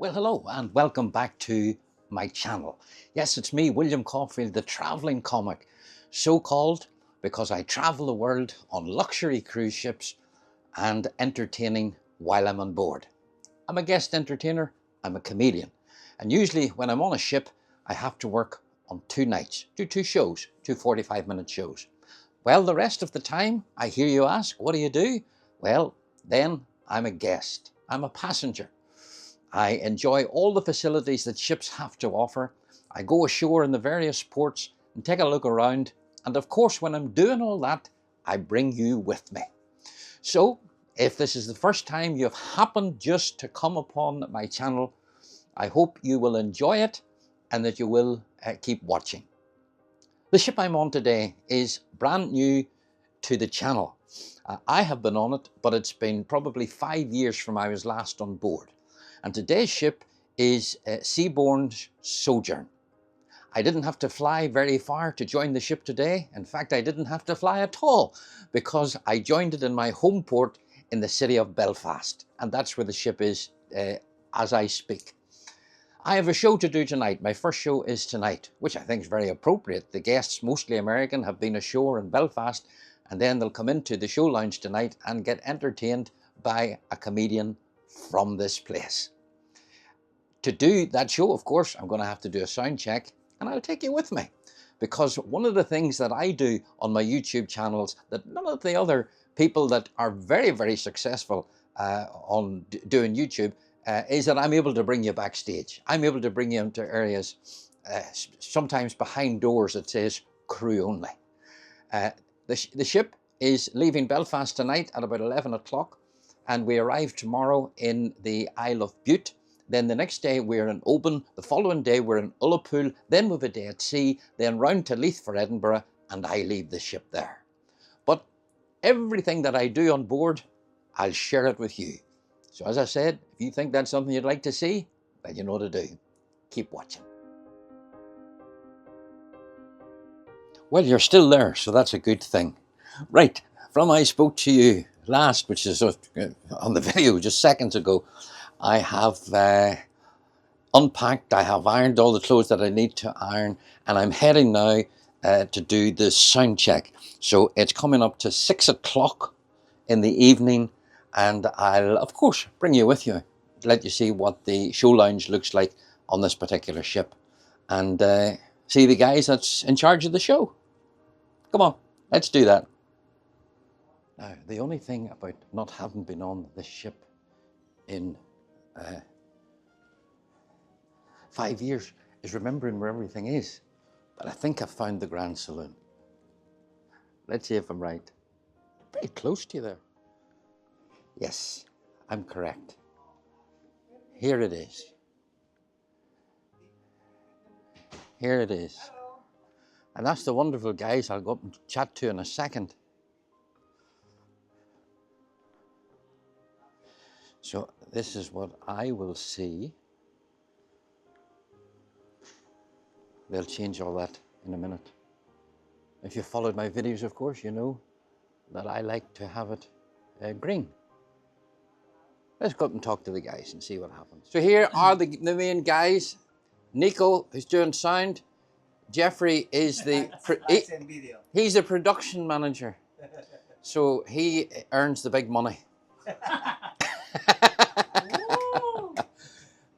Well, hello and welcome back to my channel. Yes, it's me, William Caulfield, the traveling comic, so called because I travel the world on luxury cruise ships and entertaining while I'm on board. I'm a guest entertainer, I'm a comedian, and usually when I'm on a ship, I have to work on 2 nights, do 2 shows, 2 45-minute shows. Well, the rest of the time, I hear you ask, what do? Well, then I'm a guest, I'm a passenger. I enjoy all the facilities that ships have to offer. I go ashore in the various ports and take a look around. And of course, when I'm doing all that, I bring you with me. So if this is the first time you've happened just to come upon my channel, I hope you will enjoy it and that you will keep watching. The ship I'm on today is brand new to the channel. I have been on it, but it's been probably 5 years from I was last on board. And today's ship is Seabourn Sojourn. I didn't have to fly very far to join the ship today. In fact, I didn't have to fly at all because I joined it in my home port in the city of Belfast. And that's where the ship is as I speak. I have a show to do tonight. My first show is tonight, which I think is very appropriate. The guests, mostly American, have been ashore in Belfast, and then they'll come into the show lounge tonight and get entertained by a comedian from this place. To do that show, of course, I'm going to have to do a sound check, and I'll take you with me, because one of the things that I do on my YouTube channels that none of the other people that are very, very successful on doing YouTube is that I'm able to bring you backstage. I'm able to bring you into areas, sometimes behind doors that says crew only. The ship is leaving Belfast tonight at about 11 o'clock. And we arrive tomorrow in the Isle of Bute. Then the next day we're in Oban. The following day we're in Ullapool. Then we have a day at sea. Then round to Leith for Edinburgh, and I leave the ship there. But everything that I do on board, I'll share it with you. So as I said, if you think that's something you'd like to see, well, you know what to do. Keep watching. Well, you're still there, so that's a good thing. Right, from I spoke to you last, which is on the video just seconds ago, I have unpacked, I have ironed all the clothes that I need to iron, and I'm heading now to do the sound check. So it's coming up to 6 o'clock in the evening, and I'll of course bring you with you, let you see what the show lounge looks like on this particular ship, and see the guys that's in charge of the show. Come on, let's do that. Now, the only thing about not having been on this ship in 5 years is remembering where everything is. But I think I've found the Grand Saloon. Let's see if I'm right. Pretty close to you there. Yes, I'm correct. Here it is. Here it is. And that's the wonderful guys I'll go up and chat to in a second. So this is what I will see. They'll change all that in a minute. If you followed my videos, of course, you know that I like to have it green. Let's go up and talk to the guys and see what happens. So here are the main guys. Nico, who's doing sound. Jeffrey is he's the production manager. So he earns the big money.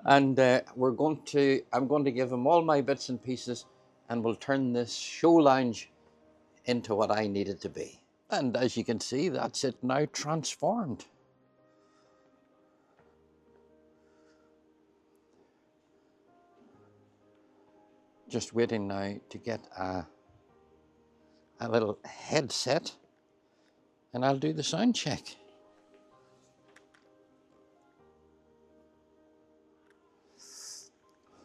And I'm going to give him all my bits and pieces, and we'll turn this show lounge into what I need it to be. And as you can see, that's it now transformed. Just waiting now to get a little headset, and I'll do the sound check.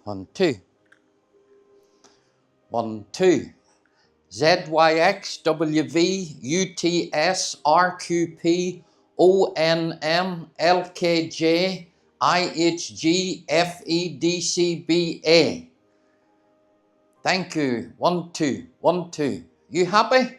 One, two. 1, 2. ZYX, WV, UTS, RQP, ONM, LKJ, IHG, FEDCBA. Thank you. 1, 2. 1, 2. You happy?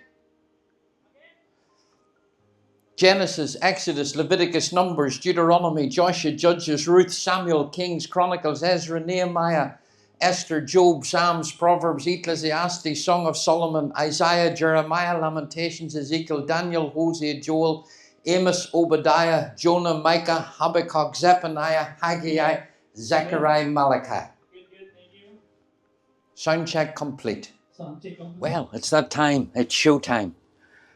Genesis, Exodus, Leviticus, Numbers, Deuteronomy, Joshua, Judges, Ruth, Samuel, Kings, Chronicles, Ezra, Nehemiah, Esther, Job, Psalms, Proverbs, Ecclesiastes, Song of Solomon, Isaiah, Jeremiah, Lamentations, Ezekiel, Daniel, Hosea, Joel, Amos, Obadiah, Jonah, Micah, Habakkuk, Zephaniah, Haggai, Zechariah, Malachi. Sound check complete. Well, it's that time. It's show time.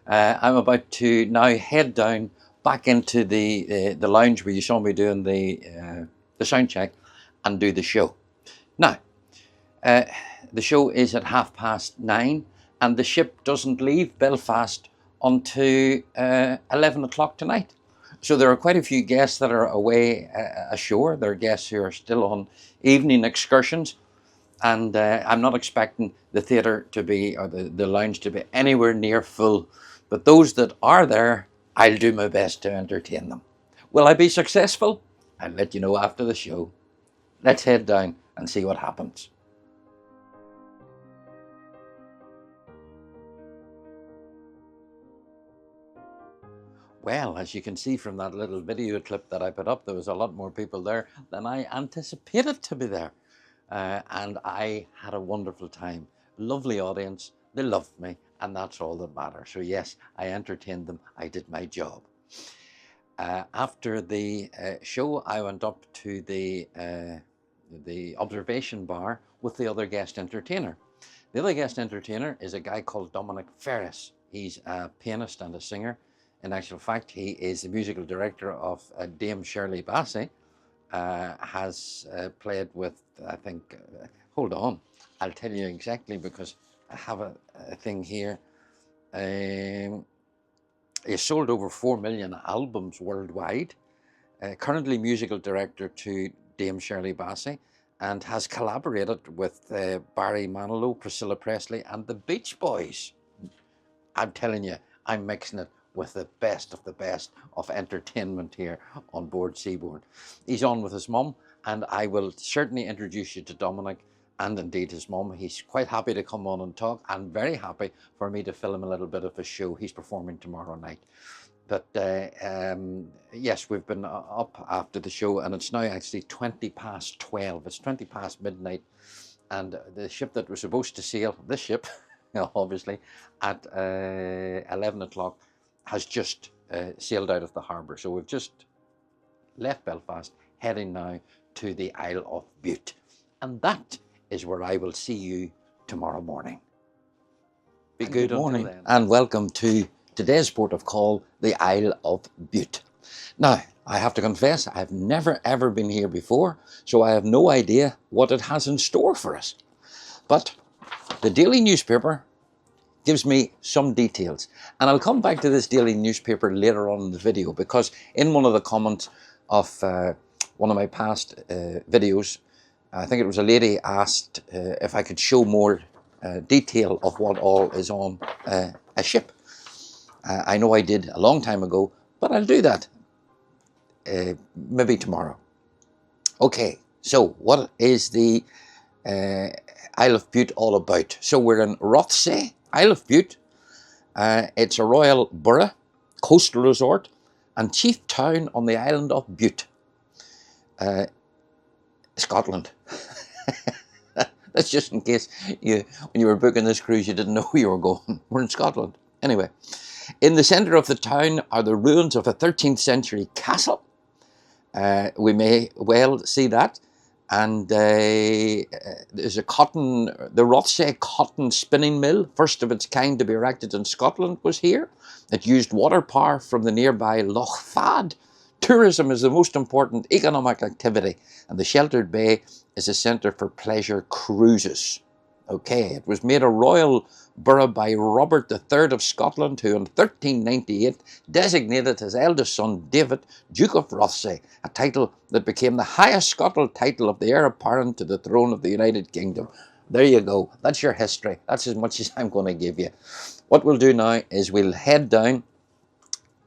I'm about to now head down back into the lounge where you saw me doing the sound check and do the show. Now, the show is at 9:30 and the ship doesn't leave Belfast until 11 o'clock tonight. So there are quite a few guests that are away ashore. There are guests who are still on evening excursions. And I'm not expecting the theatre to be, or the lounge to be anywhere near full. But those that are there, I'll do my best to entertain them. Will I be successful? I'll let you know after the show. Let's head down and see what happens. Well, as you can see from that little video clip that I put up, there was a lot more people there than I anticipated to be there. And I had a wonderful time. Lovely audience. They loved me, and that's all that matters. So yes, I entertained them. I did my job. After the show, I went up to the observation bar with the other guest entertainer. The other guest entertainer is a guy called Dominic. He's a pianist and a singer. In actual fact, he is the musical director of Dame Shirley Bassey. Has played with, I think, hold on, I'll tell you exactly because I have a thing here. He sold over 4 million albums worldwide, currently musical director to Dame Shirley Bassey, and has collaborated with Barry Manilow, Priscilla Presley and the Beach Boys. I'm telling you, I'm mixing it with the best of entertainment here on board Seabourn. He's on with his mum, and I will certainly introduce you to Dominic and indeed his mum. He's quite happy to come on and talk, and very happy for me to film a little bit of a show. He's performing tomorrow night. But yes, we've been up after the show, and it's now actually 12:20. It's 20 past midnight, and the ship that was supposed to sail, this ship, obviously, at 11 o'clock, has just sailed out of the harbour. So we've just left Belfast, heading now to the Isle of Bute. And that is where I will see you tomorrow morning. Be good morning then. And welcome to today's port of call, the Isle of Bute. Now, I have to confess, I've never ever been here before, so I have no idea what it has in store for us. But the daily newspaper gives me some details. And I'll come back to this daily newspaper later on in the video, because in one of the comments of one of my past videos, I think it was a lady asked if I could show more detail of what all is on a ship. I know I did a long time ago, but I'll do that maybe tomorrow. Okay, so what is the Isle of Bute all about? So we're in Rothesay, Isle of Bute. It's a royal borough, coastal resort, and chief town on the island of Bute, Scotland. That's just in case when you were booking this cruise, you didn't know where you were going. We're in Scotland. Anyway, in the centre of the town are the ruins of a 13th century castle. We may well see that. And there's the Rothesay cotton spinning mill, first of its kind to be erected in Scotland, was here. It used water power from the nearby Loch Fad. Tourism is the most important economic activity, and the sheltered bay is a centre for pleasure cruises. Okay, it was made a royal borough by Robert III of Scotland, who in 1398 designated his eldest son David Duke of Rothesay, a title that became the highest Scottish title of the heir apparent to the throne of the United Kingdom. There you go. That's your history. That's as much as I'm going to give you. What we'll do now is we'll head down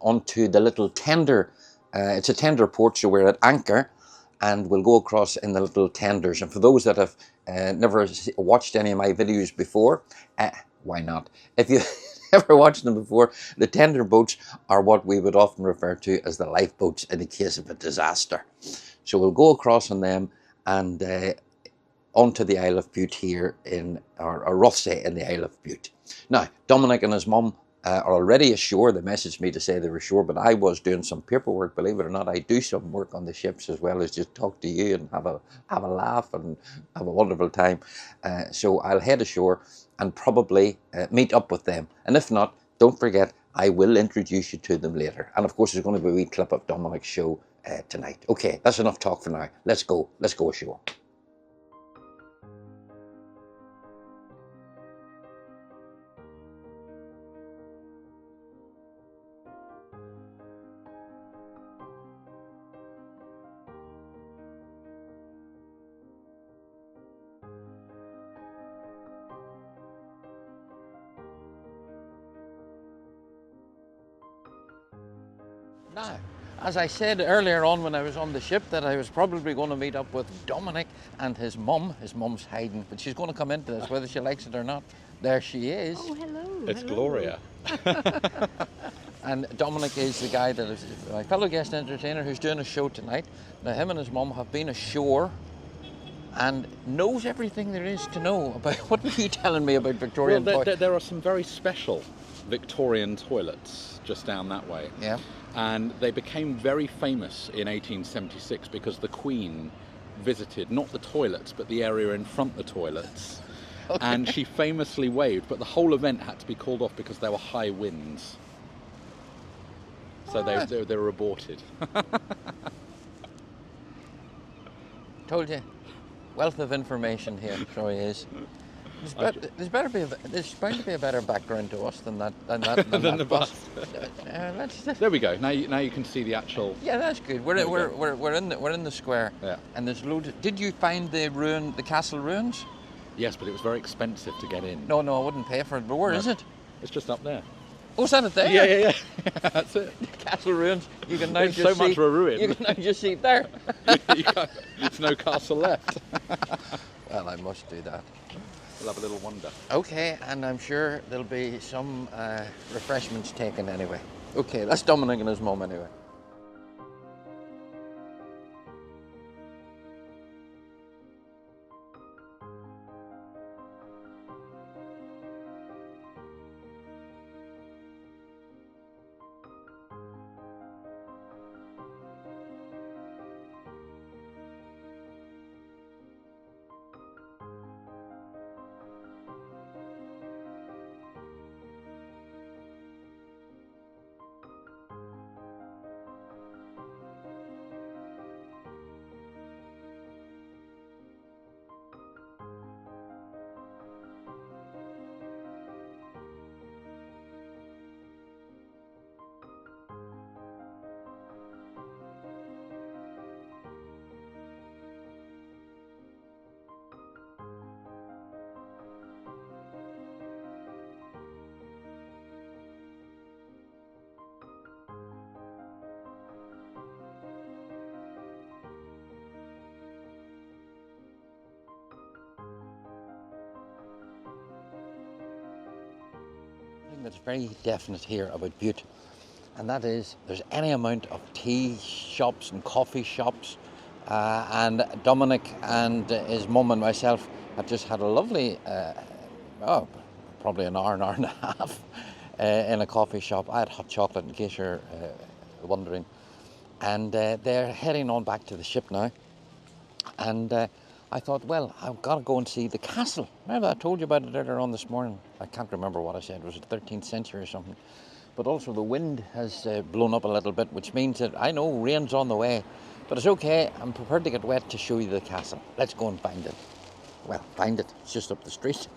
onto the little tender. It's a tender port, so we're at anchor, and we'll go across in the little tenders. And for those that have never watched any of my videos before, why not? If ever watched them before, the tender boats are what we would often refer to as the lifeboats in the case of a disaster. So we'll go across on them and onto the Isle of Bute here or Rothesay in the Isle of Bute. Now, Dominic and his mum are already ashore. They messaged me to say they were ashore, but I was doing some paperwork. Believe it or not, I do some work on the ships as well as just talk to you and have a laugh and have a wonderful time. So I'll head ashore and probably meet up with them. And if not, don't forget, I will introduce you to them later. And of course, there's going to be a wee clip of Dominic's show tonight. Okay, that's enough talk for now. Let's go ashore. Now, as I said earlier on when I was on the ship that I was probably going to meet up with Dominic and his mum. His mum's hiding, but she's going to come into this whether she likes it or not. There she is. Oh, hello. It's hello. Gloria. And Dominic is the guy that is my fellow guest entertainer who's doing a show tonight. Now, him and his mum have been ashore and knows everything there is to know about. What were you telling me about Victorian toilets? There are some very special Victorian toilets just down that way. Yeah. And they became very famous in 1876 because the Queen visited not the toilets but the area in front of the toilets. Okay. And she famously waved, but the whole event had to be called off because there were high winds. So they were aborted. Told you. Wealth of information here, sure he is. There's bound to be a better background to us than Than that the bus. There we go. Now you can see the actual. Yeah, that's good. We're in the square. Yeah. And there's loads. Did you find the castle ruins? Yes, but it was very expensive to get in. No, I wouldn't pay for it. But where is it? It's just up there. Oh, is that it there? Yeah. That's it. Castle ruins. You can now There's just so much see. of a ruin. You can now just see it there. There's no castle left. Well, I must do that. We'll have a little wander. Okay, and I'm sure there'll be some refreshments taken anyway. Okay, that's Dominic and his mum anyway. That's very definite here about Bute, and that is there's any amount of tea shops and coffee shops, and Dominic and his mum and myself have just had a lovely, probably an hour and a half in a coffee shop. I had hot chocolate in case you're wondering, and they're heading on back to the ship now, and I thought, well, I've got to go and see the castle. Remember I told you about it earlier on this morning? I can't remember what I said. Was it 13th century or something? But also the wind has blown up a little bit, which means that I know rain's on the way. But it's okay. I'm prepared to get wet to show you the castle. Let's go and find it. Well, find it. It's just up the street.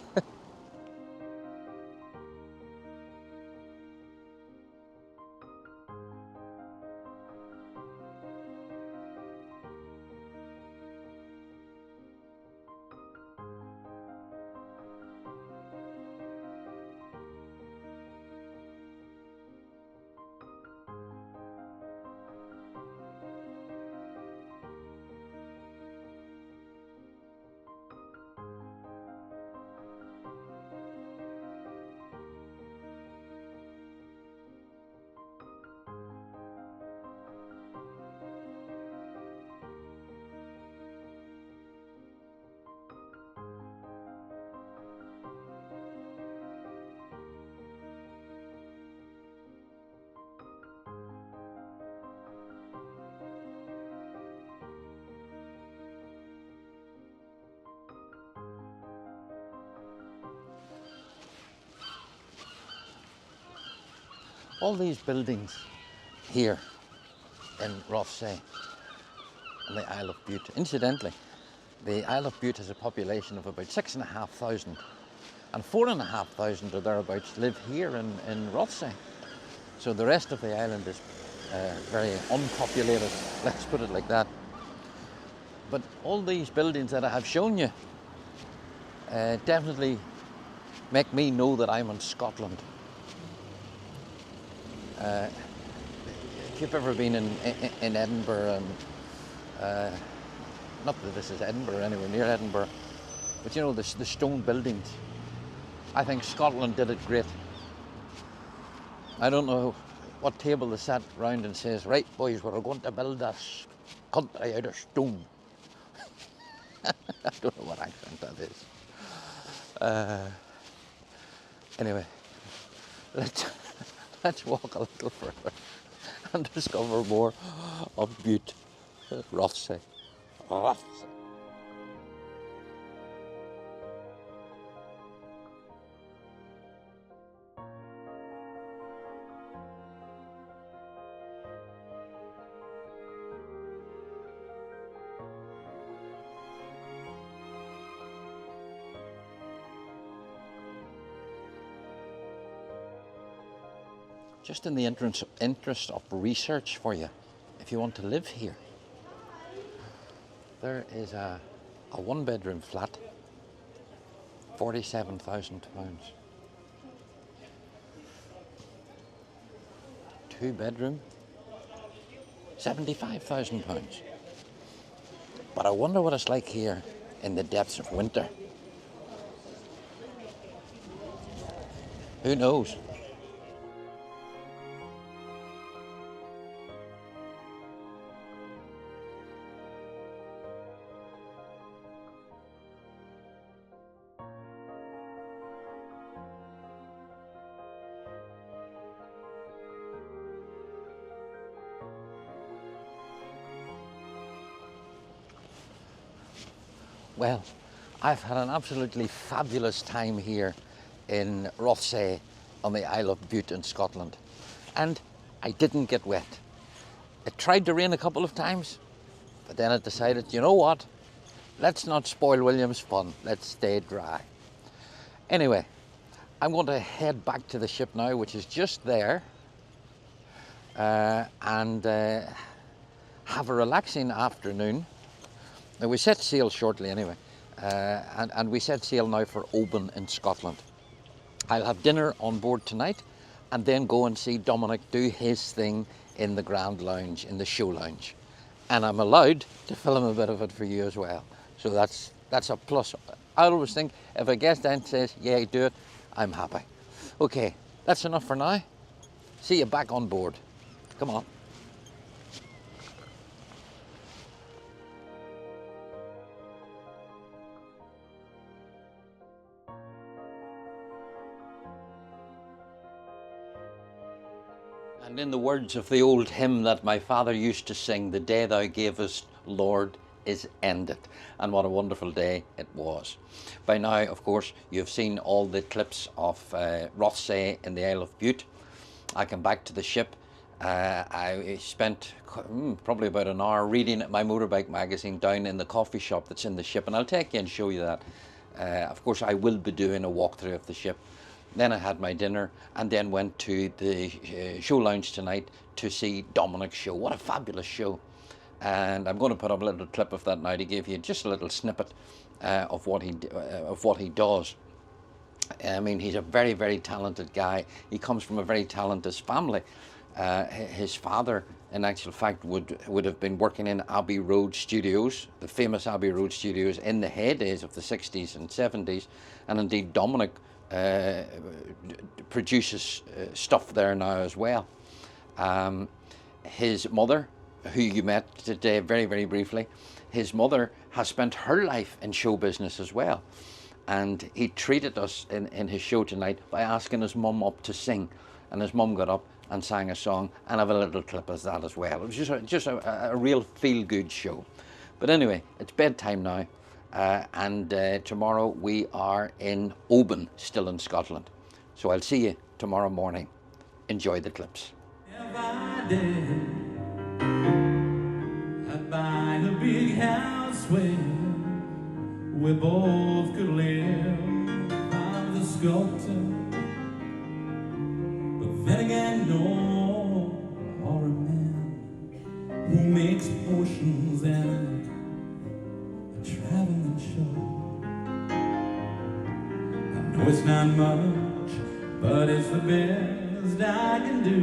All these buildings here in Rothesay on the Isle of Bute. Incidentally, the Isle of Bute has a population of about 6,500, and 4,500 or thereabouts live here in Rothesay. So the rest of the island is very unpopulated, let's put it like that. But all these buildings that I have shown you definitely make me know that I'm in Scotland. If you've ever been in Edinburgh, and not that this is Edinburgh, anywhere near Edinburgh, but you know, the stone buildings, I think Scotland did it great. I don't know what table they sat round and says, right boys, we're going to build this country out of stone. I don't know what accent that is. Anyway, let's walk a little further and discover more of Bute, Rothesay. Rothesay. Just in the interest of research for you, if you want to live here, there is a one-bedroom flat, £47,000. Two-bedroom, £75,000. But I wonder what it's like here in the depths of winter. Who knows? Well, I've had an absolutely fabulous time here in Rothesay on the Isle of Bute in Scotland, and I didn't get wet. It tried to rain a couple of times, but then it decided, you know what, let's not spoil William's fun, let's stay dry. Anyway, I'm going to head back to the ship now, which is just there, and have a relaxing afternoon. Now, we set sail shortly anyway, and we set sail now for Oban in Scotland. I'll have dinner on board tonight and then go and see Dominic do his thing in the Grand Lounge, in the show lounge. And I'm allowed to film a bit of it for you as well. So that's a plus. I always think if a guest then says, yeah, do it, I'm happy. Okay, that's enough for now. See you back on board. Come on. And in the words of the old hymn that my father used to sing, the day thou gavest, Lord, is ended. And what a wonderful day it was. By now, of course, you've seen all the clips of Rothesay in the Isle of Bute. I came back to the ship. I spent probably about an hour reading my motorbike magazine down in the coffee shop that's in the ship, and I'll take you and show you that. Of course, I will be doing a walkthrough of the ship. Then I had my dinner and then went to the show lounge tonight to see Dominic's show. What a fabulous show. And I'm going to put up a little clip of that now to give you just a little snippet of what he does. I mean, he's a very, very talented guy. He comes from a very talented family. His father, in actual fact, would have been working in Abbey Road Studios, the famous Abbey Road Studios, in the heydays of the 60s and 70s. And indeed, Dominic produces stuff there now as well. His mother, who you met today very, very briefly, his mother has spent her life in show business as well. And he treated us in his show tonight by asking his mum up to sing. And his mum got up and sang a song, and I have a little clip of that as well. It was just a real feel-good show. But anyway, it's bedtime now. And tomorrow we are in Oban, still in Scotland. So I'll see you tomorrow morning. enjoy the clips. If I did, I'd buy a big house where we both could live. I'm the sculptor, but then again, no, or a man who makes potions and a traveling show. I know it's not much, but it's the best I can do.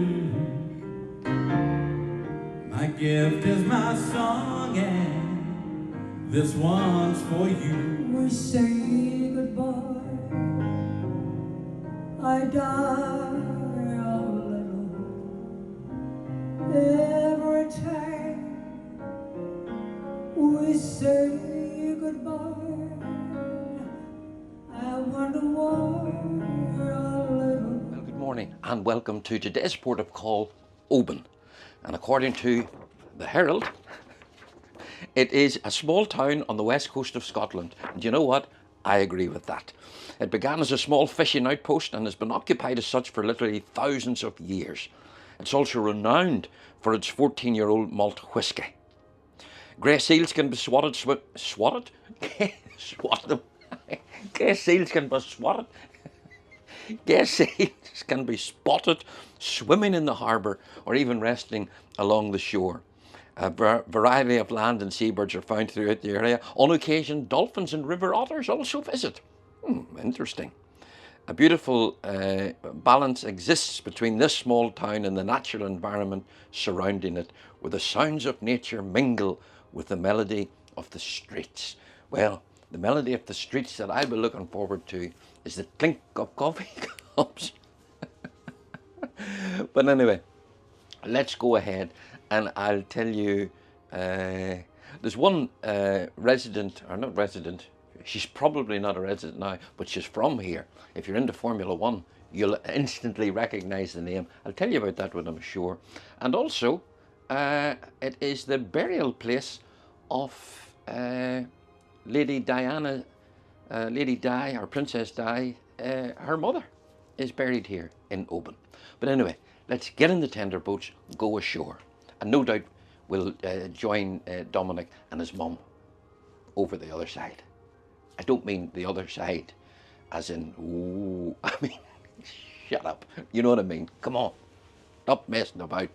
My gift is my song, and this one's for you. We say goodbye, I die a little every time we say goodbye. I wonder why a little. Well, good morning and welcome to today's port of call, Oban. And according to the Herald, it is a small town on the west coast of Scotland. And you know what? I agree with that. It began as a small fishing outpost and has been occupied as such for literally thousands of years. It's also renowned for its 14-year-old malt whisky. Grey seals can be swatted. Swatted? Swatted? Grey seals can be swatted. Grey seals can be spotted swimming in the harbour or even resting along the shore. A variety of land and seabirds are found throughout the area. On occasion, dolphins and river otters also visit. Interesting. A beautiful balance exists between this small town and the natural environment surrounding it, where the sounds of nature mingle with the melody of the streets. Well, the melody of the streets that I'll be looking forward to is the clink of coffee cups. But anyway, let's go ahead and I'll tell you, there's one resident, or not resident, she's probably not a resident now, but she's from here. If you're into Formula One, you'll instantly recognize the name. I'll tell you about that when I'm ashore. And also, it is the burial place of Lady Diana, Lady Di, or Princess Di. Her mother is buried here in Oban. But anyway, let's get in the tender boats, go ashore. And no doubt we'll join Dominic and his mum over the other side. I don't mean the other side as in, ooh, I mean, shut up. You know what I mean? Come on, stop messing about.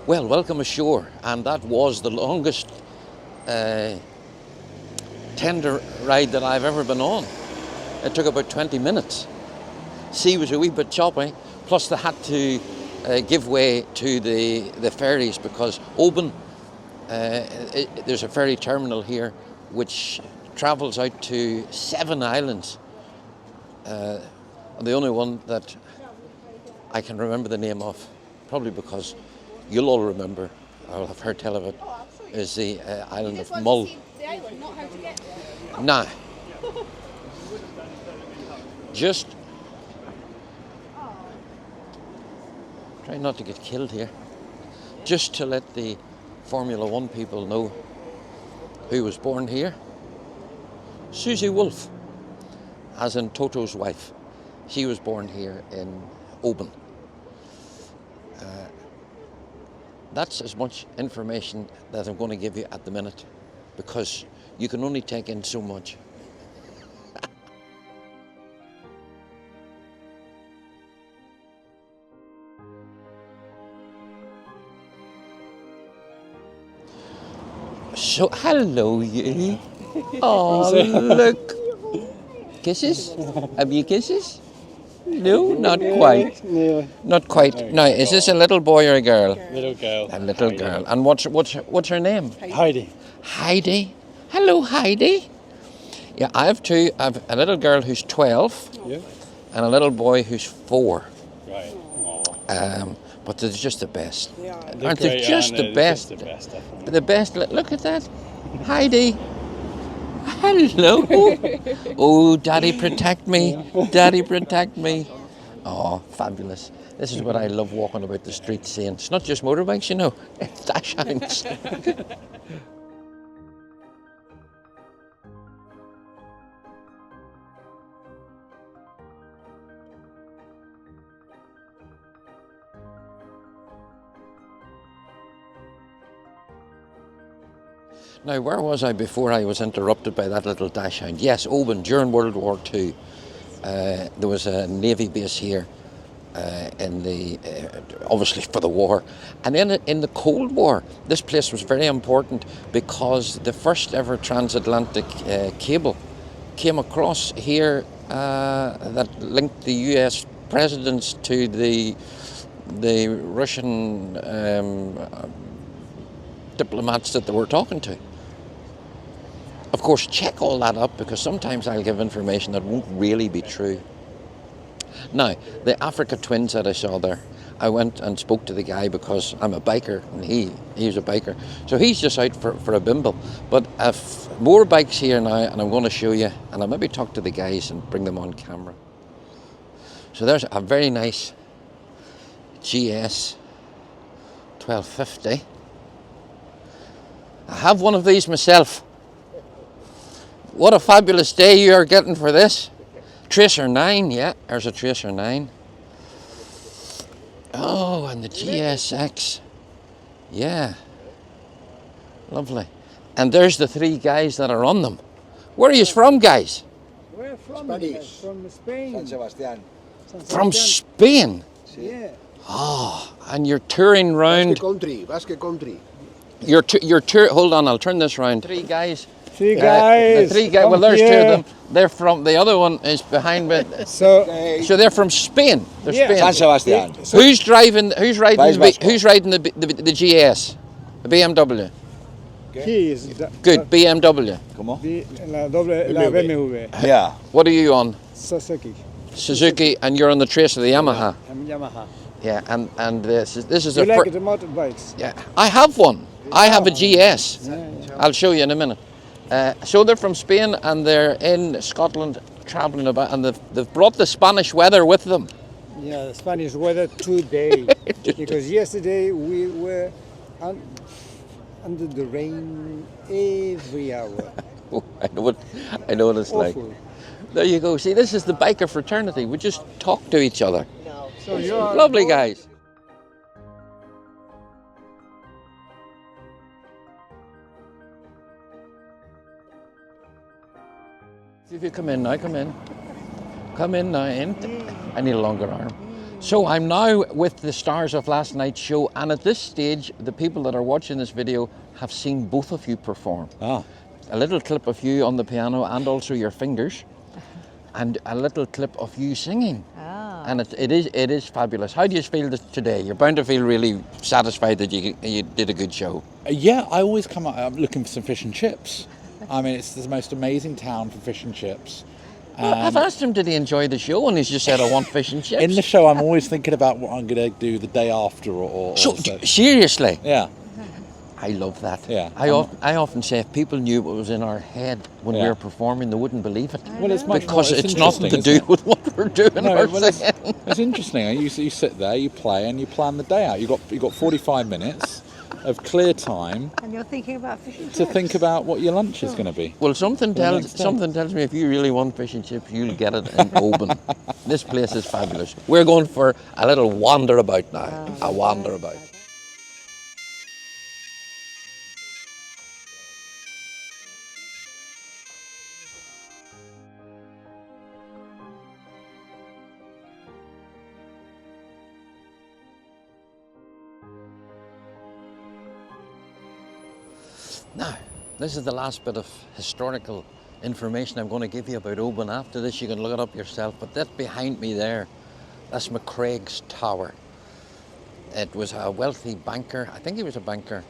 Well, welcome ashore, and that was the longest tender ride that I've ever been on. It took about 20 minutes. Sea was a wee bit choppy, plus they had to give way to the ferries because Oban, there's a ferry terminal here which travels out to 7 islands. And the only one that I can remember the name of, probably because you'll all remember, I'll have heard tell of it, is the island of Mull. Nah. Just try not to get killed here. Just to let the Formula One people know who was born here. Susie Wolff, as in Toto's wife. She was born here in Oban. That's as much information that I'm going to give you at the minute, because you can only take in so much. So, hello you. Oh, look. Kisses? Have you kisses? No, not quite. No. Not quite. Now, is this a little boy or a girl? Little girl. A little girl. And what's her name? Heidi. Heidi. Hello, Heidi. Yeah, I have two. I have a little girl who's 12 Yeah. and a little boy who's 4. Right. But they're just the best. Yeah. Aren't they just the best? Just the best, definitely. The best. Look at that. Heidi. Hello. Oh, Daddy, protect me. Daddy, protect me. Oh, fabulous. This is what I love walking about the streets seeing. It's not just motorbikes, you know. It's dash hounds. Now, where was I before I was interrupted by that little dash hound? Yes, Oban, during World War II, there was a Navy base here in the, obviously for the war. And then in the Cold War, this place was very important because the first ever transatlantic cable came across here that linked the US presidents to the Russian diplomats that they were talking to. Of course, check all that up because sometimes I'll give information that won't really be true. Now, the Africa twins that I saw there, I went and spoke to the guy because I'm a biker and he's a biker. So he's just out for a bimble. But I've more bikes here now and I'm going to show you, and I'll maybe talk to the guys and bring them on camera. So there's a very nice GS 1250. I have one of these myself. What a fabulous day you are getting for this. Tracer 9, yeah, there's a Tracer 9. Oh, and the GSX. Yeah. Lovely. And there's the 3 guys that are on them. Where are you from, guys? Where from? Spanish. From Spain. San Sebastián. From Spain. Yeah. Oh, and you're touring round. Basque country. You're hold on, I'll turn this round. 3 guys. 3 guys. The 3 guys. Well, there's 2 of them. They're from. The other one is behind me. So So they're from Spain. They're Yeah. San Spain. Sebastián. Who's riding? Who's riding? País Vasco. Who's riding the GS? The BMW. he is Good. BMW. ¿Cómo? la BMW. Yeah. What are you on? Suzuki. Suzuki, and you're on the Tracer, the Yamaha. I'm Yamaha. Yeah, and this is You the like the motorbikes? Yeah, I have one. I have a GS. I'll show you in a minute. So they're from Spain and they're in Scotland travelling about, and they've brought the Spanish weather with them. Yeah, the Spanish weather today. Because yesterday we were under the rain every hour. Oh, I know what it's like. Awful. There you go. See, this is the biker fraternity. We just talk to each other. So you're Lovely guys. See if you come in now, come in. Come in now, in. I need a longer arm. So I'm now with the stars of last night's show, and at this stage, the people that are watching this video have seen both of you perform. Ah. A little clip of you on the piano and also your fingers, and a little clip of you singing. And it is fabulous. How do you feel today? You're bound to feel really satisfied that you did a good show. Yeah, I always come out. I'm looking for some fish and chips. I mean, it's the most amazing town for fish and chips. Well, I've asked him, did he enjoy the show? And he's just said, I want fish and chips. In the show, I'm always thinking about what I'm going to do the day after, or So, so. seriously? Yeah. I love that. Yeah. I often say if people knew what was in our head when we Yeah. were performing, they wouldn't believe it. Well, it's much Because more, it's nothing to interesting, do with what we're doing No, or well, saying. it's interesting. You sit there, you play, and you plan the day out. You got 45 minutes of clear time And you're thinking about fish and to chips. think about what your lunch is going to be. Well, something tells next day. me if you really want fish and chips, you'll get it in Oban. This place is fabulous. We're going for a little wander about now. A wander about. Now, this is the last bit of historical information I'm going to give you about Oban. After this, you can look it up yourself. But that behind me there, that's McCraig's Tower. It was a wealthy banker, I think he was a banker,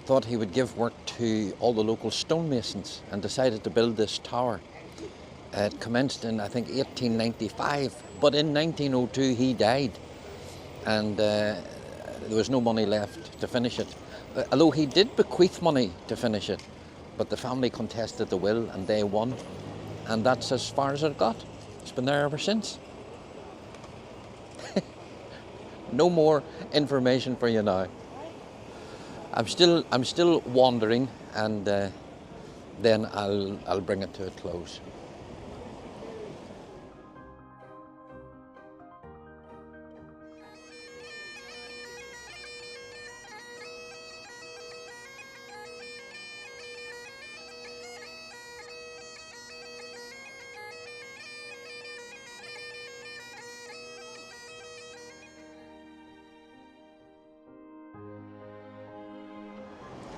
thought he would give work to all the local stonemasons and decided to build this tower. It commenced in, I think, 1895, but in 1902 he died, and there was no money left to finish it. Although he did bequeath money to finish it, but the family contested the will and they won, and that's as far as it got. It's been there ever since. No more information for you now. I'm still wandering, and then I'll bring it to a close.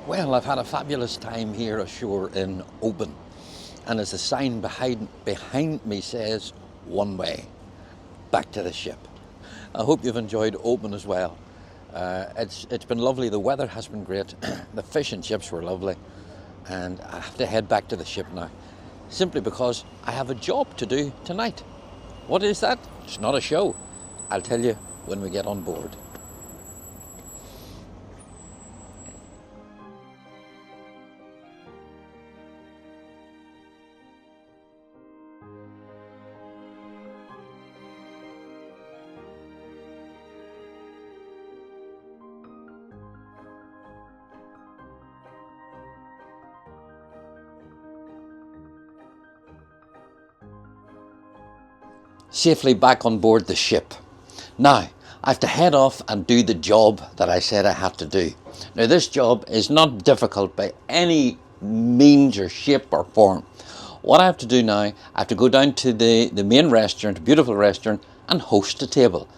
Well, I've had a fabulous time here ashore in Oban, and as the sign behind me says, one way, back to the ship. I hope you've enjoyed Oban as well. It's been lovely, the weather has been great, the fish and chips were lovely, and I have to head back to the ship now, simply because I have a job to do tonight. What is that? It's not a show. I'll tell you when we get on board. Safely back on board the ship. Now, I have to head off and do the job that I said I had to do. Now, this job is not difficult by any means or shape or form. What I have to do now, I have to go down to the main restaurant, beautiful restaurant, and host a table.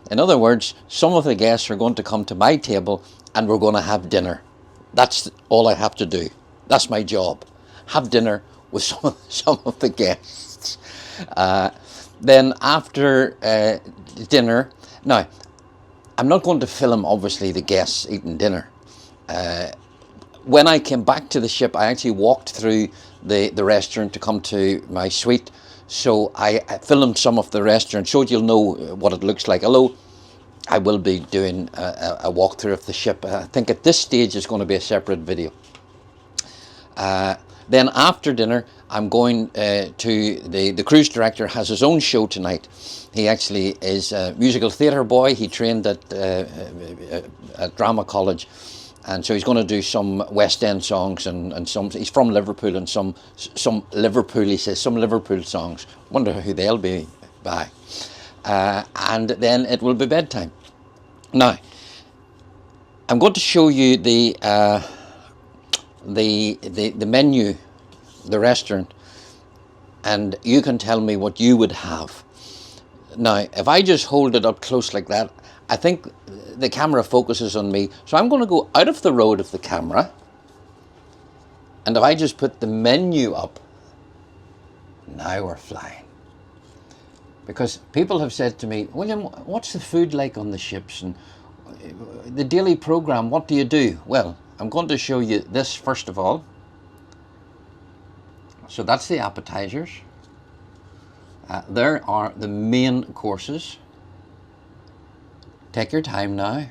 In other words, some of the guests are going to come to my table and we're going to have dinner. That's all I have to do. That's my job. Have dinner with some of the guests. Then after dinner, now I'm not going to film obviously the guests eating dinner. When I came back to the ship, I actually walked through the restaurant to come to my suite. So I filmed some of the restaurant, so you'll know what it looks like. Although I will be doing a walkthrough of the ship. I think at this stage it's going to be a separate video. Then after dinner, I'm going to the cruise director has his own show tonight. He actually is a musical theatre boy. He trained at drama college, and so he's going to do some West End songs and some. He's from Liverpool, and some Liverpool. He says some Liverpool songs. Wonder who they'll be by. And then it will be bedtime. Now, I'm going to show you the menu, the restaurant, and you can tell me what you would have. Now, if I just hold it up close like that, I think the camera focuses on me, so I'm going to go out of the road of the camera, and if I just put the menu up, now we're flying. Because people have said to me, William, what's the food like on the ships, and the daily program, what do you do? Well, I'm going to show you this first of all. So that's the appetizers. There are the main courses. Take your time now.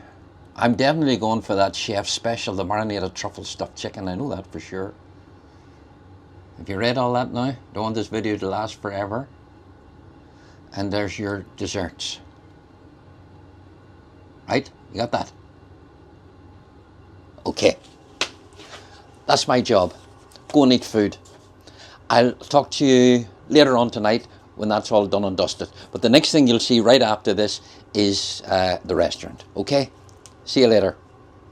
I'm definitely going for that chef special, the marinated truffle stuffed chicken. I know that for sure. Have you read all that now? Don't want this video to last forever. And there's your desserts. Right? You got that? Okay. That's my job. Go and eat food. I'll talk to you later on tonight when that's all done and dusted. But the next thing you'll see right after this is the restaurant. Okay? See you later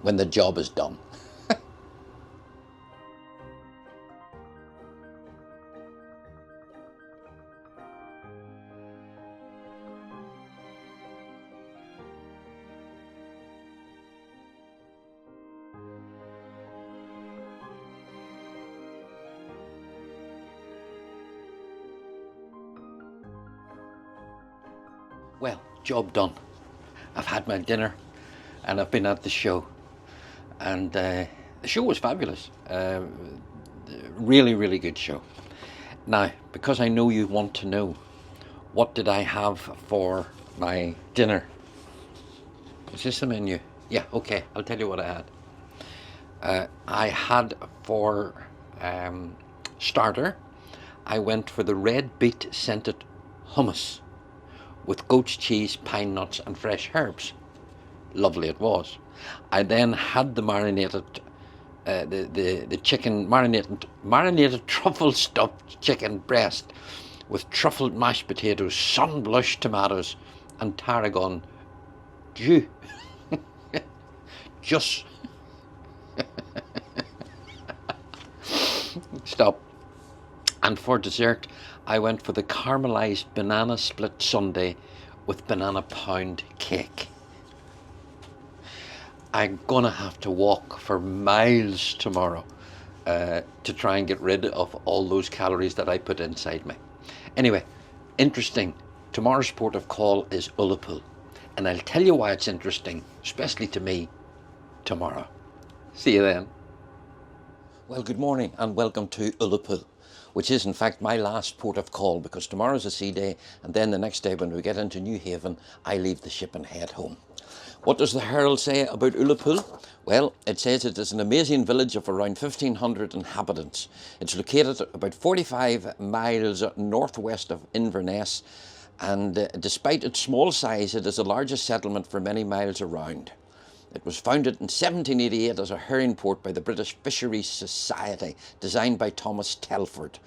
when the job is done. Well, job done. I've had my dinner and I've been at the show, and the show was fabulous. Really, really good show. Now, because I know you want to know, what did I have for my dinner? Is this the menu? Yeah, okay, I'll tell you what I had. I had for starter, I went for the red beet scented hummus with goat's cheese, pine nuts and fresh herbs. Lovely it was. I then had the marinated, the chicken, marinated truffle stuffed chicken breast with truffled mashed potatoes, sun-blushed tomatoes and tarragon jus. Just stop. And for dessert, I went for the caramelized banana split sundae with banana pound cake. I'm gonna have to walk for miles tomorrow to try and get rid of all those calories that I put inside me. Anyway, interesting. Tomorrow's port of call is Ullapool. And I'll tell you why it's interesting, especially to me, tomorrow. See you then. Well, good morning and welcome to Ullapool, which is in fact my last port of call because tomorrow's a sea day and then the next day when we get into New Haven, I leave the ship and head home. What does the Herald say about Ullapool? Well, it says it is an amazing village of around 1,500 inhabitants. It's located about 45 miles northwest of Inverness, and despite its small size, it is the largest settlement for many miles around. It was founded in 1788 as a herring port by the British Fisheries Society, designed by Thomas Telford.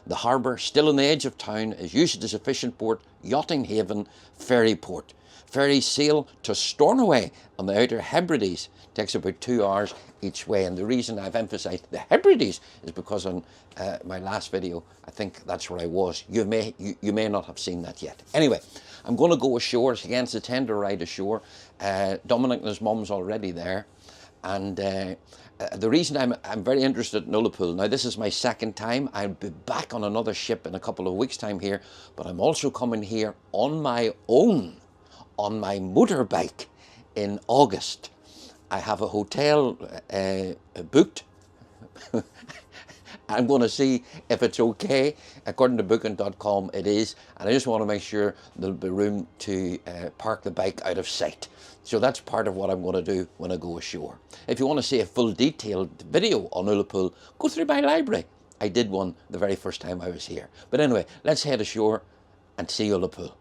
The harbour, still on the edge of town, is used as a fishing port, yachting haven, ferry port. Ferries sail to Stornoway on the Outer Hebrides. It takes about 2 hours each way. And the reason I've emphasised the Hebrides is because on my last video, I think that's where I was. You may not have seen that yet. Anyway, I'm going to go ashore. Again, it's a tender ride ashore. Dominic and his mum's already there. And the reason I'm very interested in Ullapool, now this is my second time. I'll be back on another ship in a couple of weeks' time here. But I'm also coming here on my own, on my motorbike in August. I have a hotel booked. I'm going to see if it's okay. According to booking.com, it is. And I just want to make sure there'll be room to park the bike out of sight. So that's part of what I'm going to do when I go ashore. If you want to see a full detailed video on Ullapool, go through my library. I did one the very first time I was here. But anyway, let's head ashore and see Ullapool.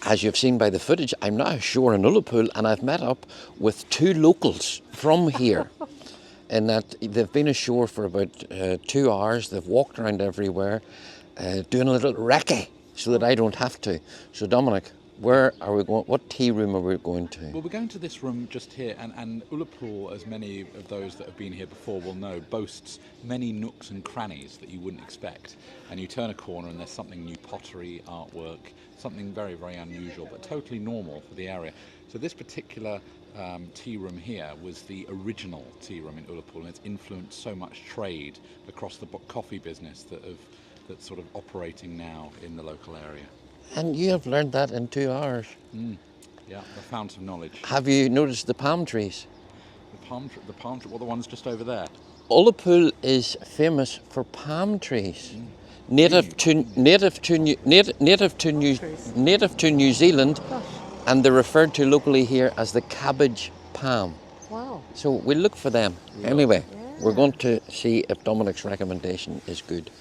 As you've seen by the footage, I'm now ashore in Ullapool and I've met up with two locals from here. In that they've been ashore for about 2 hours. They've walked around everywhere doing a little recce so that I don't have to. So Dominic, where are we going? What tea room are we going to? Well, we're going to this room just here, and Ullapool, as many of those that have been here before will know, boasts many nooks and crannies that you wouldn't expect. And you turn a corner and there's something new, pottery, artwork, something very, very unusual, but totally normal for the area. So this particular tea room here was the original tea room in Ullapool, and it's influenced so much trade across the coffee business that's sort of operating now in the local area. And you have learned that in 2 hours. Yeah, the fount of knowledge. Have you noticed the palm trees? The palm tree, well, the one's just over there. Ullapool is famous for palm trees. Native to New Zealand, and they're referred to locally here as the cabbage palm. Wow. So we'll look for them. Anyway, we're going to see if Dominic's recommendation is good.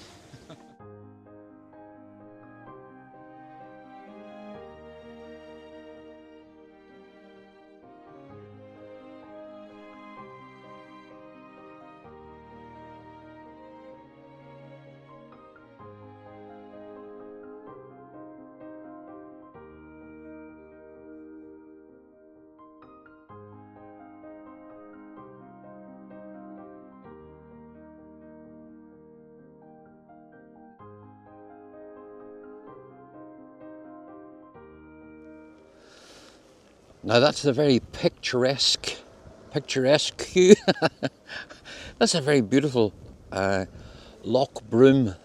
Now that's a very picturesque queue. That's a very beautiful Loch Broom,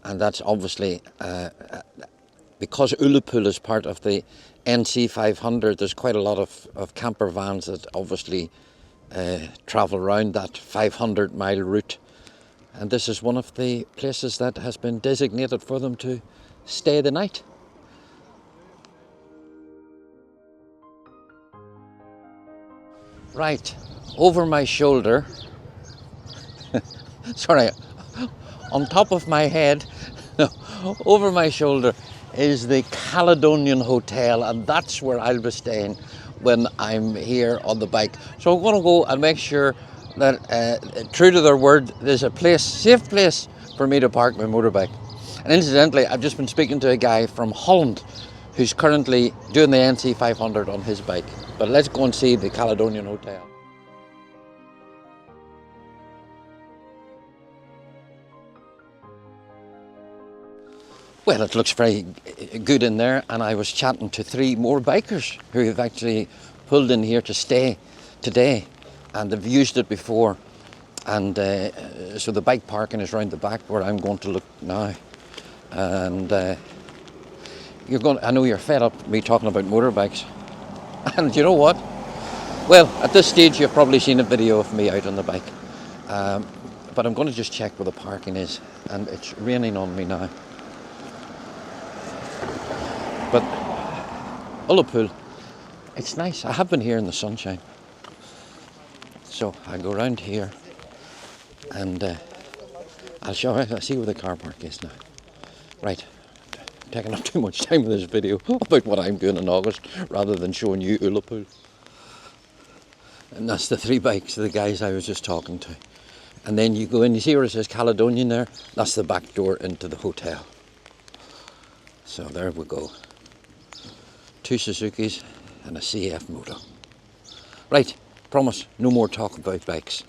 and that's obviously because Ullapool is part of the NC 500. There's quite a lot of camper vans that obviously travel around that 500-mile route, and this is one of the places that has been designated for them to stay the night. Right, over my shoulder, sorry, on top of my head, no, over my shoulder is the Caledonian Hotel, and that's where I'll be staying when I'm here on the bike. So I'm going to go and make sure that, true to their word, there's a place, safe place for me to park my motorbike. And incidentally, I've just been speaking to a guy from Holland who's currently doing the NC 500 on his bike. But let's go and see the Caledonian Hotel. Well, it looks very good in there, and I was chatting to 3 more bikers who have actually pulled in here to stay today, and they've used it before. And so the bike parking is round the back where I'm going to look now. And I know you're fed up me talking about motorbikes. And you know what? Well, at this stage you've probably seen a video of me out on the bike. But I'm going to just check where the parking is, and it's raining on me now. But Ullapool, it's nice. I have been here in the sunshine. So I go around here and I'll see where the car park is now. Right, taking up too much time with this video about what I'm doing in August rather than showing you Ullapool. And that's the 3 bikes of the guys I was just talking to. And then you go in, you see where it says Caledonian there? That's the back door into the hotel. So there we go. 2 Suzukis and a CF moto. Right, promise, no more talk about bikes.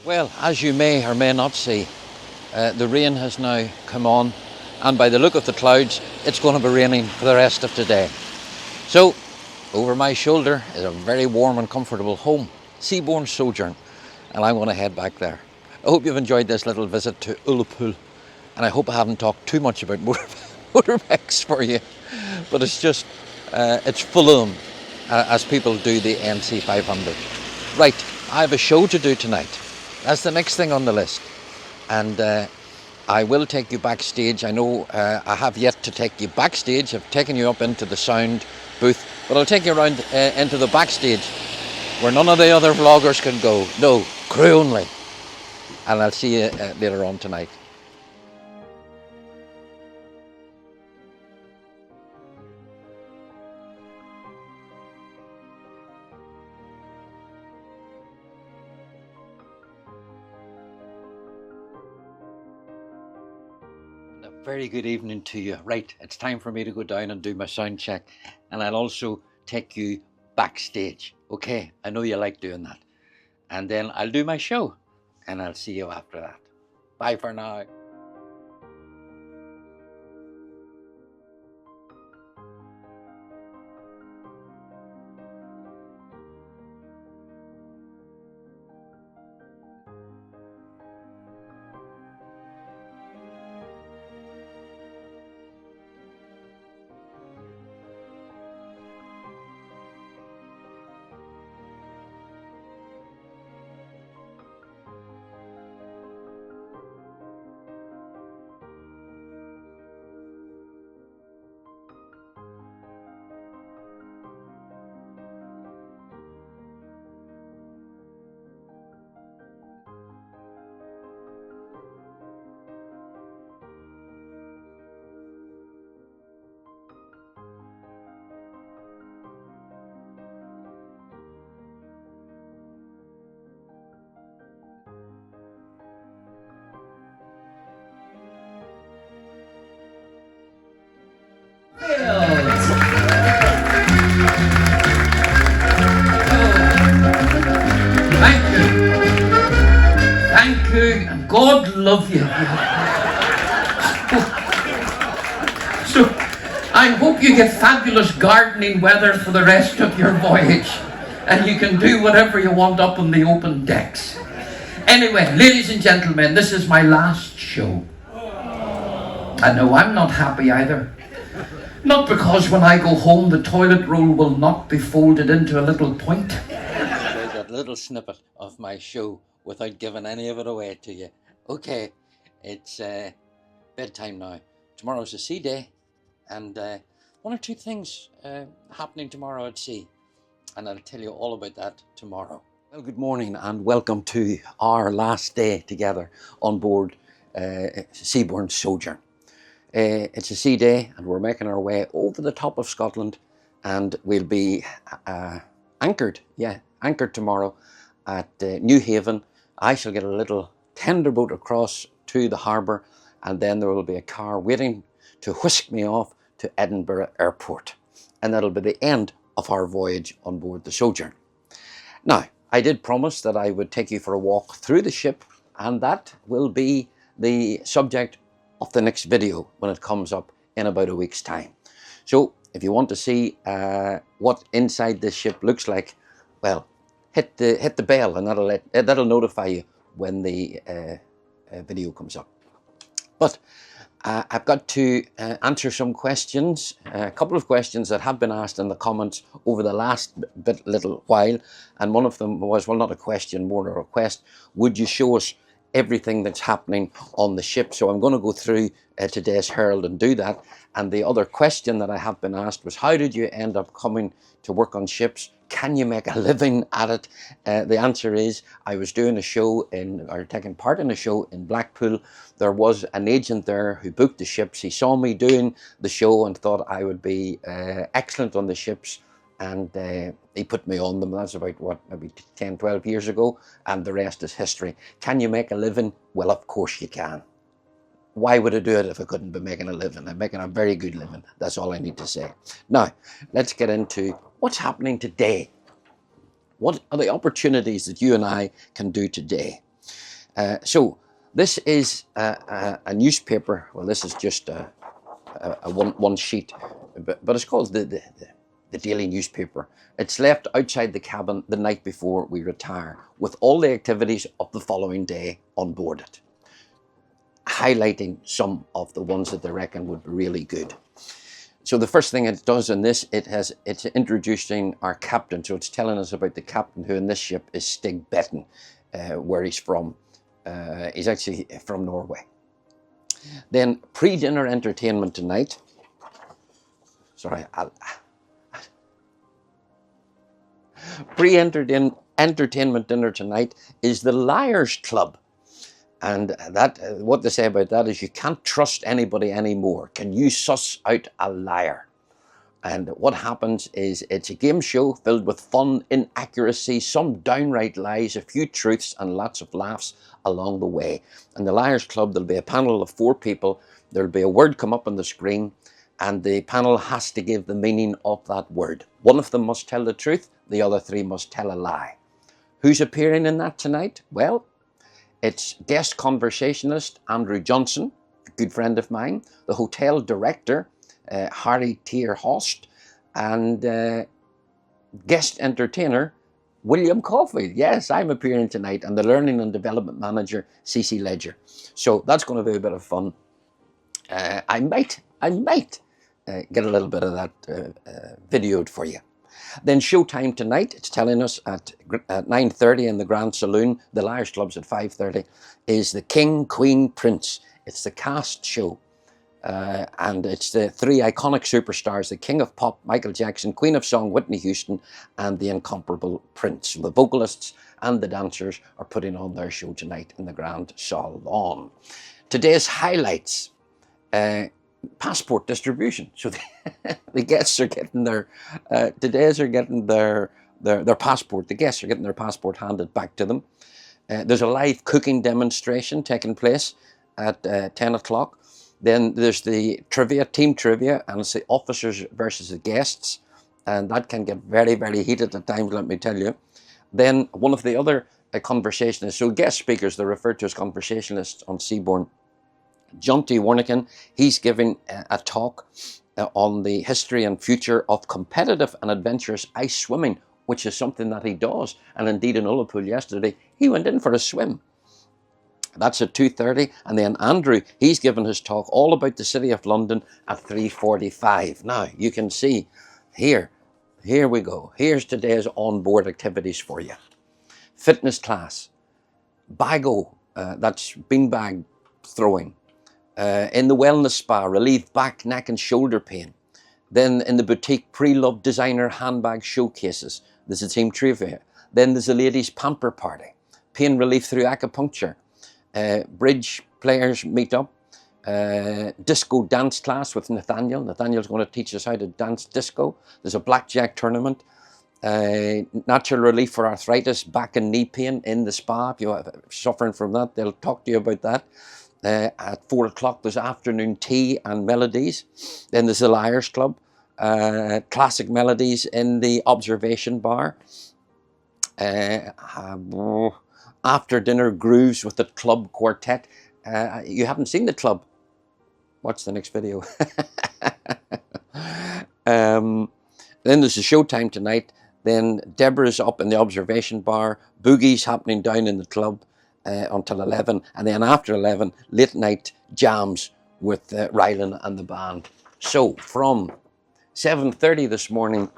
Well, as you may or may not see, the rain has now come on, and by the look of the clouds, it's going to be raining for the rest of today. So, over my shoulder is a very warm and comfortable home, Seabourn Sojourn, and I'm going to head back there. I hope you've enjoyed this little visit to Ullapool, and I hope I haven't talked too much about motorbikes for you, but it's just, it's full of them as people do the NC 500. Right, I have a show to do tonight. That's the next thing on the list, and I will take you backstage. I know I have yet to take you backstage. I've taken you up into the sound booth, but I'll take you around into the backstage where none of the other vloggers can go. No, crew only. And I'll see you later on tonight. Very good evening to you. Right, it's time for me to go down and do my sound check, and I'll also take you backstage. Okay, I know you like doing that. And then I'll do my show, and I'll see you after that. Bye for now. love you. So I hope you get fabulous gardening weather for the rest of your voyage, and you can do whatever you want up on the open decks. Anyway, ladies and gentlemen, this is my last show. I know I'm not happy either. Not because when I go home the toilet roll will not be folded into a little point. That little snippet of my show without giving any of it away to you. Okay, it's bedtime now. Tomorrow's a sea day, and one or two things happening tomorrow at sea, and I'll tell you all about that tomorrow. Well, good morning and welcome to our last day together on board Seabourn Sojourn. It's a sea day and we're making our way over the top of Scotland, and we'll be anchored tomorrow at New Haven. I shall get a little tender boat across to the harbour, and then there will be a car waiting to whisk me off to Edinburgh Airport, and that'll be the end of our voyage on board the Sojourn. Now, I did promise that I would take you for a walk through the ship, and that will be the subject of the next video when it comes up in about a week's time. So if you want to see what inside this ship looks like, well, hit the bell, and that'll notify you when the video comes up. But I've got to answer some questions, a couple of questions that have been asked in the comments over the last little while, and one of them was, well, not a question, more a request: would you show us everything that's happening on the ship? So I'm going to go through today's Herald and do that. And the other question that I have been asked was, how did you end up coming to work on ships? Can you make a living at it? The answer is, I was doing a show taking part in a show in Blackpool. There was an agent there who booked the ships. He saw me doing the show and thought I would be excellent on the ships, and he put me on them. That's about, what, maybe 10, 12 years ago, and the rest is history. Can you make a living? Well, of course you can. Why would I do it if I couldn't be making a living? I'm making a very good living. That's all I need to say. Now, let's get into what's happening today. What are the opportunities that you and I can do today? So this is a newspaper. Well, this is just a one sheet, but it's called the daily newspaper. It's left outside the cabin the night before we retire, with all the activities of the following day on board it, highlighting some of the ones that they reckon would be really good. So the first thing it does in this, it's introducing our captain. So it's telling us about the captain, who in this ship is Stig Betten, where he's from. He's actually from Norway. Then pre-dinner entertainment tonight. Sorry, pre-entertainment dinner tonight is the Liars Club. And that, what they say about that is, you can't trust anybody anymore. Can you suss out a liar? And what happens is, it's a game show filled with fun, inaccuracy, some downright lies, a few truths, and lots of laughs along the way. And the Liars Club, there'll be a panel of 4 people. There'll be a word come up on the screen, and the panel has to give the meaning of that word. One of them must tell the truth, the other 3 must tell a lie. Who's appearing in that tonight? Well, it's guest conversationalist Andrew Johnson, a good friend of mine, the hotel director Harry Tier Host, and guest entertainer William Caulfield. Yes, I'm appearing tonight, and the learning and development manager Cece Ledger. So that's going to be a bit of fun. I might get a little bit of that videoed for you. Then showtime tonight, it's telling us at 9:30 in the Grand Saloon, the Liars Club's at 5:30, is the King, Queen, Prince. It's the cast show. And it's the 3 iconic superstars, the King of Pop, Michael Jackson, Queen of Song, Whitney Houston, and the incomparable Prince. The vocalists and the dancers are putting on their show tonight in the Grand Salon. Today's highlights. Passport distribution. So the guests are getting their passport. The guests are getting their passport handed back to them. There's a live cooking demonstration taking place at 10 o'clock. Then there's the team trivia, and it's the officers versus the guests, and that can get very, very heated at times, let me tell you. Then one of the other conversationalists. So guest speakers, they're referred to as conversationalists on Seabourn. Jonty Warnican, he's giving a talk on the history and future of competitive and adventurous ice swimming, which is something that he does. And indeed in Ullapool yesterday, he went in for a swim. That's at 2:30. And then Andrew, he's given his talk all about the City of London at 3:45. Now, you can see here we go. Here's today's onboard activities for you. Fitness class, bago, that's beanbag throwing. In the wellness spa, relieve back, neck and shoulder pain. Then in the boutique, pre-loved designer handbag showcases. There's a team trivia. Then there's a ladies' pamper party. Pain relief through acupuncture. Bridge players meet up. Disco dance class with Nathaniel. Nathaniel's going to teach us how to dance disco. There's a blackjack tournament. Natural relief for arthritis, back and knee pain in the spa. If you're suffering from that, they'll talk to you about that. At 4 o'clock, there's afternoon tea and melodies. Then there's the Liars Club. Classic melodies in the observation bar. After dinner grooves with the club quartet. You haven't seen the club? Watch the next video. Then there's a showtime tonight. Then Deborah's up in the observation bar. Boogie's happening down in the club until 11. And then after 11, late night jams with Rylan and the band. So from 7:30 this morning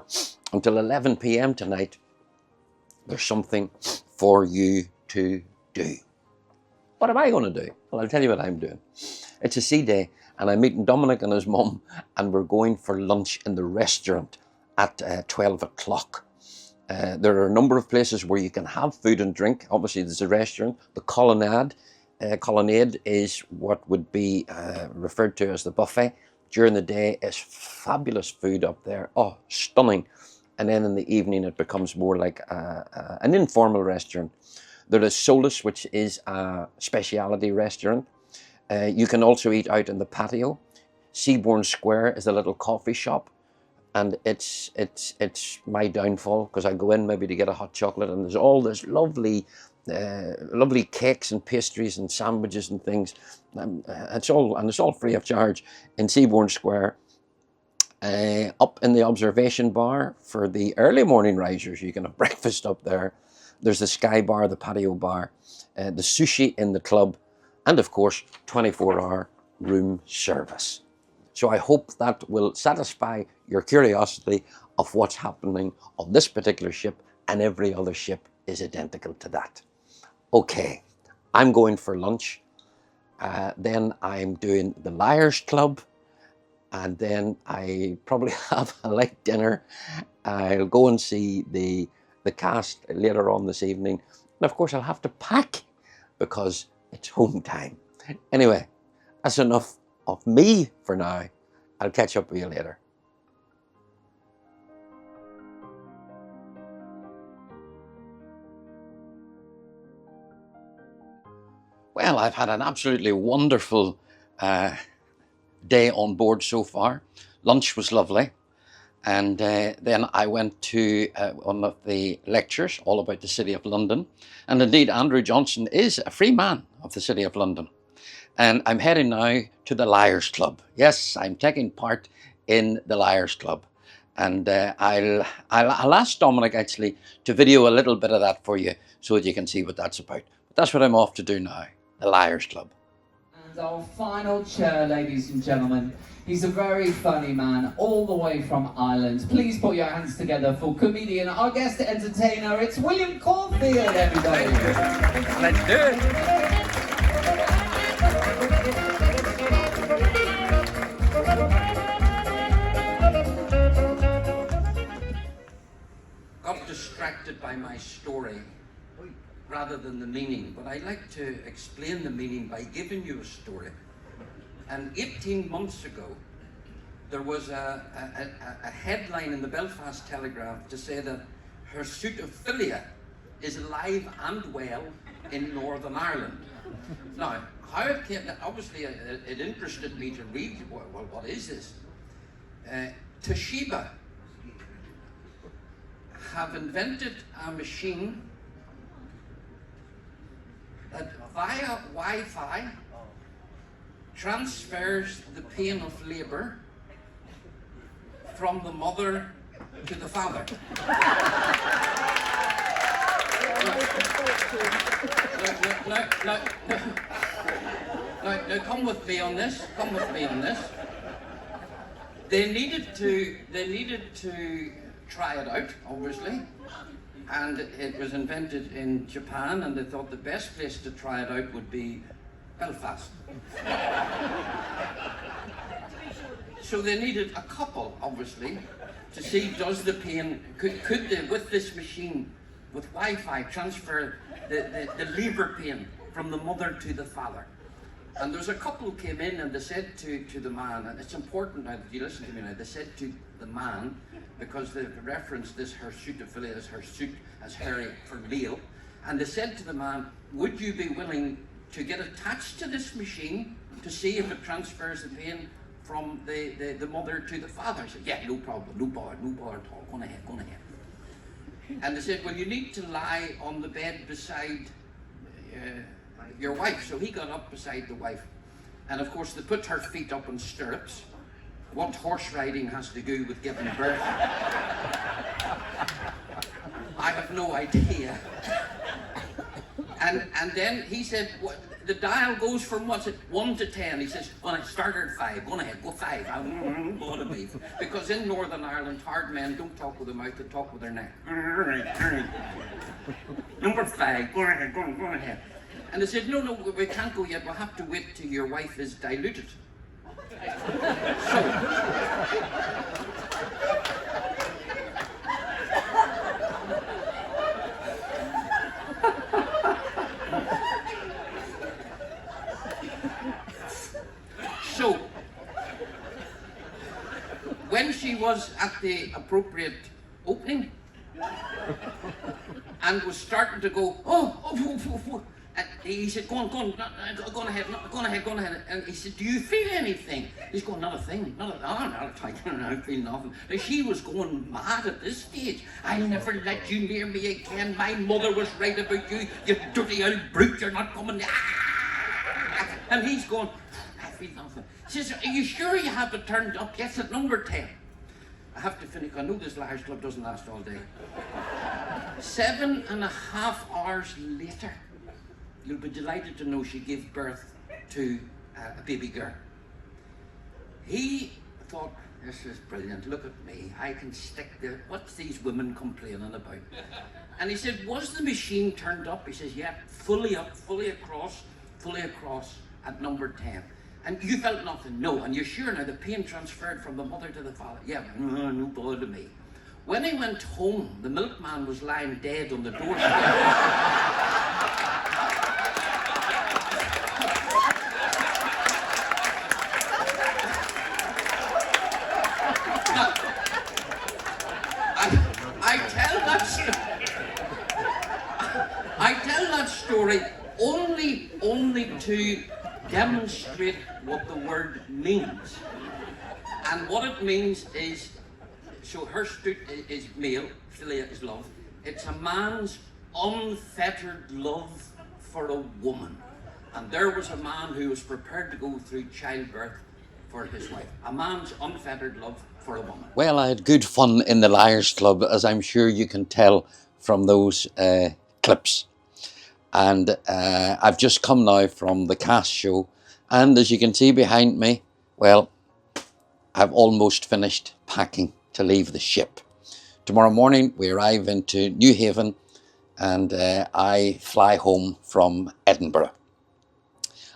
until 11 p.m. tonight, there's something for you to do. What am I going to do? Well, I'll tell you what I'm doing. It's a sea day, and I'm meeting Dominic and his mum, and we're going for lunch in the restaurant at 12 o'clock. There are a number of places where you can have food and drink. Obviously, there's a restaurant. The Colonnade. Colonnade is what would be referred to as the buffet. During the day, it's fabulous food up there. Oh, stunning. And then in the evening, it becomes more like an informal restaurant. There is Solus, which is a speciality restaurant. You can also eat out in the patio. Seabourn Square is a little coffee shop. And it's my downfall, because I go in maybe to get a hot chocolate, and there's all this lovely cakes and pastries and sandwiches and things. It's all free of charge in Seabourn Square. Up in the observation bar for the early morning risers, you can have breakfast up there. There's the Sky Bar, the patio bar, the sushi in the club, and of course 24-hour room service. So I hope that will satisfy your curiosity of what's happening on this particular ship, and every other ship is identical to that. Okay, I'm going for lunch. Then I'm doing the Liars Club, and then I probably have a light dinner. I'll go and see the cast later on this evening. And of course I'll have to pack because it's home time. Anyway, that's enough of me for now. I'll catch up with you later. Well, I've had an absolutely wonderful day on board so far. Lunch was lovely. And then I went to one of the lectures all about the City of London. And indeed, Andrew Johnson is a free man of the City of London. And I'm heading now to the Liars Club. Yes, I'm taking part in the Liars Club. And I'll ask Dominic actually to video a little bit of that for you so that you can see what that's about. But that's what I'm off to do now, the Liars Club. And our final chair, ladies and gentlemen. He's a very funny man, all the way from Ireland. Please put your hands together for comedian, our guest entertainer. It's William Caulfield, everybody. Let's do it. Got distracted by my story rather than the meaning, but I like to explain the meaning by giving you a story. And 18 months ago, there was a headline in the Belfast Telegraph to say that her suit of philia is alive and well in Northern Ireland. Now, how it came, obviously it interested me to read, well, what is this? Toshiba have invented a machine that via Wi-Fi transfers the pain of labour from the mother to the father. Now, come with me on this. Come with me on this. They needed to try it out, obviously, and it was invented in Japan, and they thought the best place to try it out would be Belfast. So they needed a couple, obviously, to see does the pain, could they, with this machine, with Wi-Fi, transfer the labour pain from the mother to the father. And there was a couple came in and they said to the man, and it's important now that you listen to me now, they said to the man, because they referenced this hirsutophilia as hirsute, as hairy for male, and they said to the man, would you be willing to get attached to this machine to see if it transfers the pain from the mother to the father? I said, yeah, no problem, no bother at all, go ahead. And they said, well, you need to lie on the bed beside your wife. So he got up beside the wife. And of course, they put her feet up in stirrups. What horse riding has to do with giving birth, I have no idea. And then he said, the dial goes from, what's it, 1 to 10. He says, well, I started at 5. Go ahead, go 5. I'm going to be. Because in Northern Ireland, hard men don't talk with their mouth, they talk with their neck. Number 5, go ahead. And they said, no, we can't go yet. We'll have to wait till your wife is diluted. So, when she was at the appropriate opening and was starting to go, and he said, go on ahead. And he said, do you feel anything? He's going, not a thing, I feel nothing. Now, she was going mad at this stage. I'll never let you near me again. My mother was right about you, you dirty old brute, you're not coming. And he's going, I feel nothing. He says, are you sure you have it turned up? Yes, at number 10. I have to finish, I know this Liars Club doesn't last all day. 7.5 hours later, you'll be delighted to know she gave birth to a baby girl. He thought, this is brilliant, look at me, I can stick there, what's these women complaining about? And he said, was the machine turned up? He says, yeah, fully up, fully across at number 10. And you felt nothing? No. And you're sure now the pain transferred from the mother to the father? Yeah, no bother to me. When he went home, the milkman was lying dead on the doorstep. I tell that story only to demonstrate what the word means. And what it means is, so hirsute is male, philia is love. It's a man's unfettered love for a woman. And there was a man who was prepared to go through childbirth for his wife. A man's unfettered love for a woman. Well, I had good fun in the Liars Club, as I'm sure you can tell from those clips. And I've just come now from the cast show, and as you can see behind me, well, I've almost finished packing to leave the ship. Tomorrow morning we arrive into New Haven, and I fly home from Edinburgh.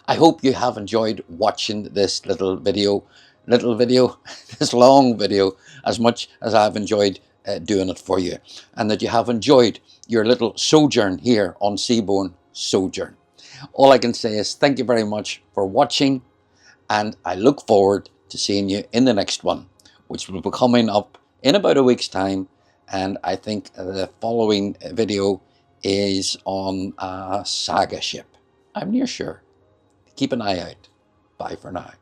I hope you have enjoyed watching this little video, this long video, as much as I've enjoyed doing it for you, and that you have enjoyed your little sojourn here on Seabourn Sojourn. All I can say is thank you very much for watching, and I look forward to seeing you in the next one, which will be coming up in about a week's time. And I think the following video is on a saga ship. I'm near sure. Keep an eye out. Bye for now.